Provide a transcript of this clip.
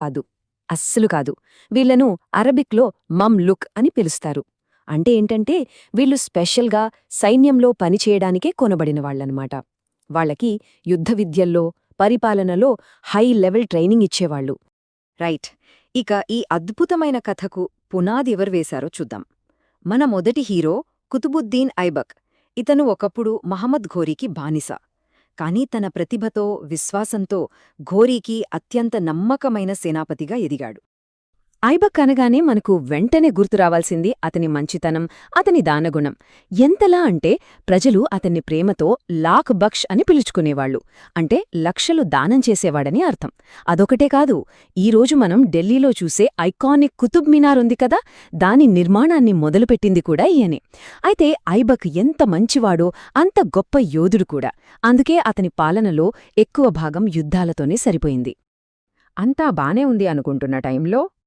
కాదు. అస్సలు కాదు. వీళ్లను అరబిక్లో మమ్లుక్ అని పిలుస్తారు. అంటే ఏంటంటే వీళ్ళు స్పెషల్గా సైన్యంలో పనిచేయడానికే కొనబడినవాళ్లనమాట. వాళ్ళకి యుద్ధ విద్యల్లో, పరిపాలనలో హై లెవెల్ ట్రైనింగ్ ఇచ్చేవాళ్లు. రైట్. ఇక ఈ అద్భుతమైన కథకు పునాది ఎవరు వేశారో చూద్దాం. మన మొదటి హీరో కుతుబుద్దీన్ ఐబక్. ఇతను ఒకప్పుడు మహమ్మద్ ఘోరీకి బానిస. కానీ తన ప్రతిభతో, విశ్వాసంతో ఘోరీకి అత్యంత నమ్మకమైన సేనాపతిగా ఎదిగాడు. ఐబక్ అనగానే మనకు వెంటనే గుర్తురావాల్సింది అతని మంచితనం, అతని దానగుణం. ఎంతలా అంటే ప్రజలు అతన్ని ప్రేమతో లాక్ బక్ష్ అని పిలుచుకునేవాళ్లు. అంటే లక్షలు దానం చేసేవాడని అర్థం. అదొకటే కాదు, ఈరోజు మనం ఢిల్లీలో చూసే ఐకానిక్ కుతుబ్ మినార్ ఉంది కదా, దాని నిర్మాణాన్ని మొదలుపెట్టింది కూడా ఈయనే. అయితే ఐబక్ ఎంత మంచివాడో అంత గొప్ప యోధుడు కూడా. అందుకే అతని పాలనలో ఎక్కువ భాగం యుద్ధాలతోనే సరిపోయింది. అంతా బానే ఉంది అనుకుంటున్న టైంలో